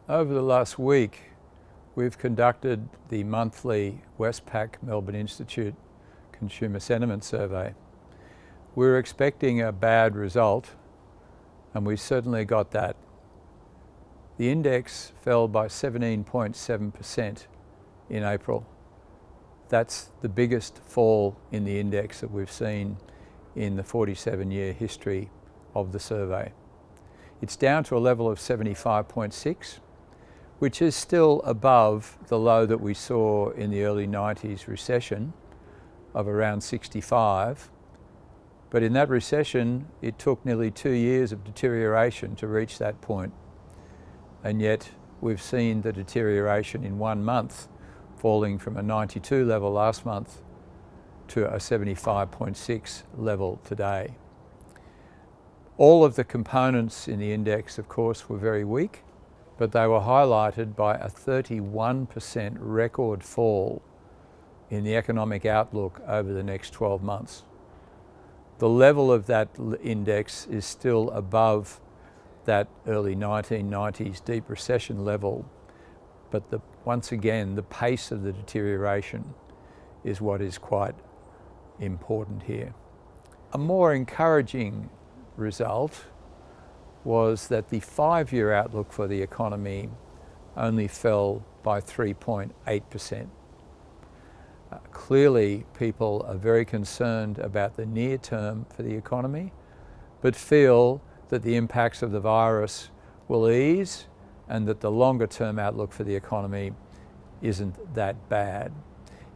Over the last week, we've conducted the monthly Westpac Melbourne Institute Consumer Sentiment Survey. We were expecting a bad result, and we certainly got that. The index fell by 17.7% in April. That's the biggest fall in the index that we've seen in the 47-year history of the survey. It's down to a level of 75.6, which is still above the low that we saw in the early 90s recession of around 65. But in that recession, it took nearly 2 years of deterioration to reach that point. And yet we've seen the deterioration in 1 month, falling from a 92 level last month to a 75.6 level today. All of the components in the index, of course, were very weak, but they were highlighted by a 31% record fall in the economic outlook over the next 12 months. The level of that index is still above that early 1990s deep recession level, but once again, the pace of the deterioration is what is quite important here. A more encouraging result was that the 5-year outlook for the economy only fell by 3.8%. Clearly, people are very concerned about the near term for the economy, but feel that the impacts of the virus will ease and that the longer term outlook for the economy isn't that bad.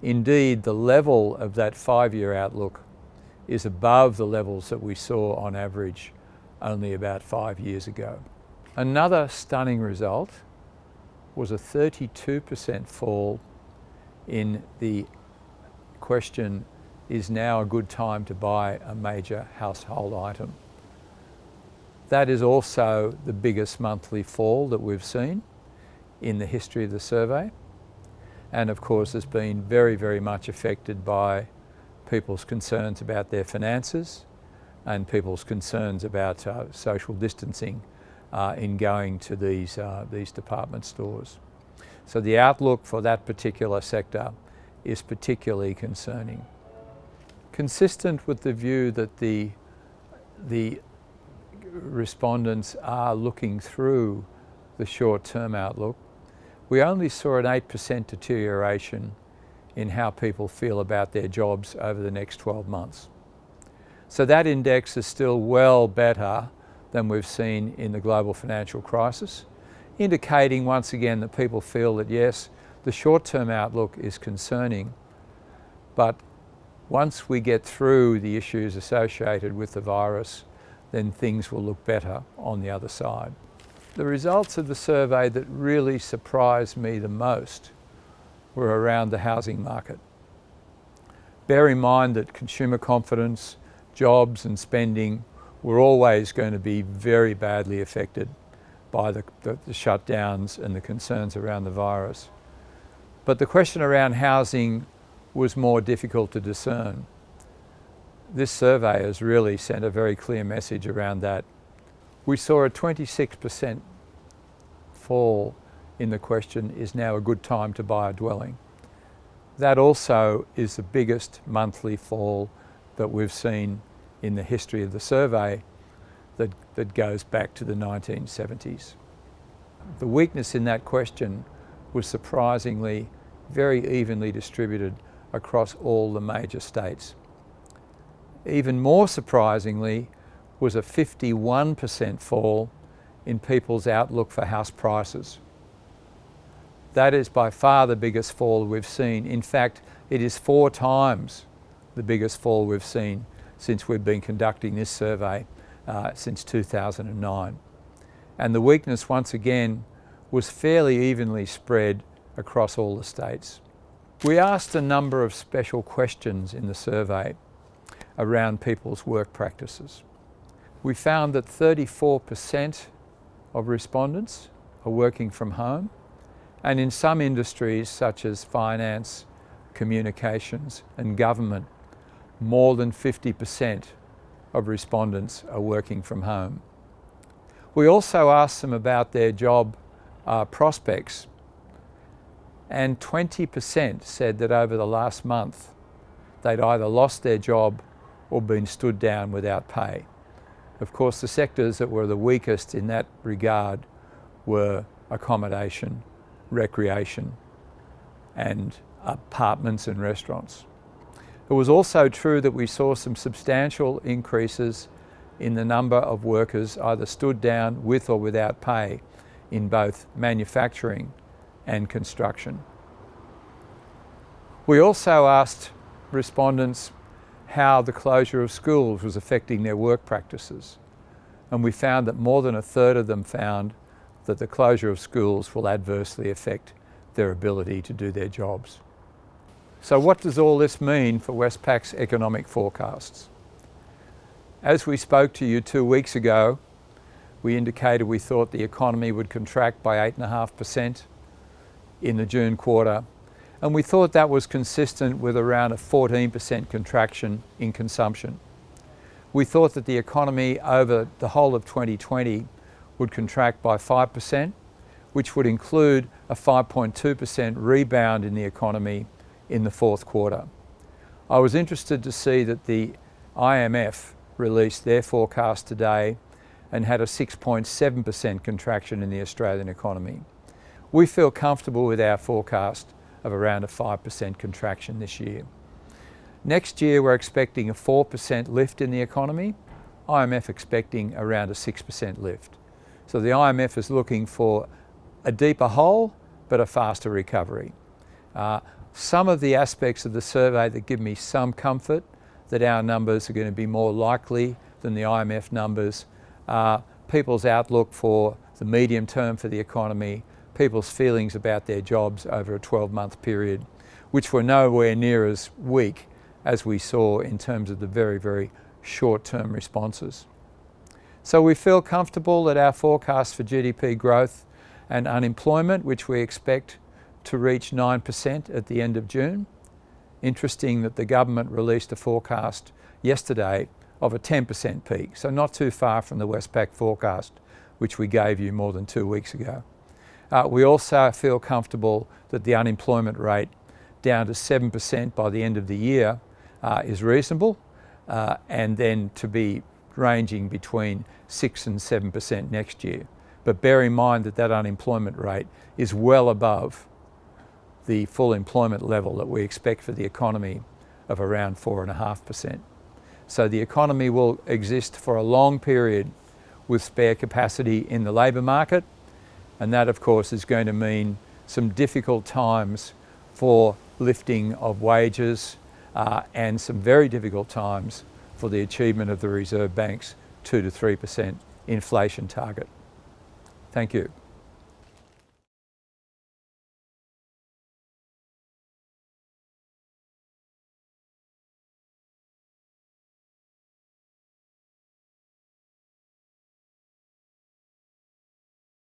Indeed, the level of that 5-year outlook is above the levels that we saw on average only about 5 years ago. Another stunning result was a 32% fall in the question, is now a good time to buy a major household item? That is also the biggest monthly fall that we've seen in the history of the survey, and of course has been very, very much affected by people's concerns about their finances and people's concerns about social distancing in going to these department stores. So the outlook for that particular sector is particularly concerning. Consistent with the view that the respondents are looking through the short-term outlook, we only saw an 8% deterioration in how people feel about their jobs over the next 12 months. So that index is still well better than we've seen in the global financial crisis, indicating once again that people feel that yes, the short-term outlook is concerning, but once we get through the issues associated with the virus, then things will look better on the other side. The results of the survey that really surprised me the most were around the housing market. Bear in mind that consumer confidence, jobs and spending were always going to be very badly affected by the shutdowns and the concerns around the virus. But the question around housing was more difficult to discern. This survey has really sent a very clear message around that. We saw a 26% fall in the question, is now a good time to buy a dwelling? That also is the biggest monthly fall that we've seen in the history of the survey that goes back to the 1970s. The weakness in that question was surprisingly very evenly distributed across all the major states. Even more surprisingly was a 51% fall in people's outlook for house prices. That is by far the biggest fall we've seen. In fact, it is 4 times the biggest fall we've seen since we've been conducting this survey since 2009. And the weakness, once again, was fairly evenly spread across all the states. We asked a number of special questions in the survey around people's work practices. We found that 34% of respondents are working from home, and in some industries such as finance, communications and government, more than 50% of respondents are working from home. We also asked them about their job prospects, and 20% said that over the last month they'd either lost their job or been stood down without pay. Of course, the sectors that were the weakest in that regard were accommodation, recreation, and apartments and restaurants. It was also true that we saw some substantial increases in the number of workers either stood down with or without pay in both manufacturing and construction. We also asked respondents how the closure of schools was affecting their work practices, and we found that more than a third of them found that the closure of schools will adversely affect their ability to do their jobs. So what does all this mean for Westpac's economic forecasts? As we spoke to you 2 weeks ago, we indicated we thought the economy would contract by 8.5% in the June quarter, and we thought that was consistent with around a 14% contraction in consumption. We thought that the economy over the whole of 2020 would contract by 5%, which would include a 5.2% rebound in the economy in the fourth quarter. I was interested to see that the IMF released their forecast today and had a 6.7% contraction in the Australian economy. We feel comfortable with our forecast of around a 5% contraction this year. Next year we're expecting a 4% lift in the economy, IMF expecting around a 6% lift. So the IMF is looking for a deeper hole but a faster recovery. Some of the aspects of the survey that give me some comfort that our numbers are going to be more likely than the IMF numbers are people's outlook for the medium term for the economy, people's feelings about their jobs over a 12-month period, which were nowhere near as weak as we saw in terms of the very, very short-term responses. So we feel comfortable that our forecast for GDP growth and unemployment, which we expect to reach 9% at the end of June. Interesting that the government released a forecast yesterday of a 10% peak, so not too far from the Westpac forecast, which we gave you more than 2 weeks ago. We also feel comfortable that the unemployment rate down to 7% by the end of the year is reasonable, and then to be ranging between 6 and 7% next year. But bear in mind that that unemployment rate is well above the full employment level that we expect for the economy of around 4.5%. So the economy will exist for a long period with spare capacity in the labour market, and that of course is going to mean some difficult times for lifting of wages and some very difficult times for the achievement of the Reserve Bank's 2 to 3% inflation target. Thank you.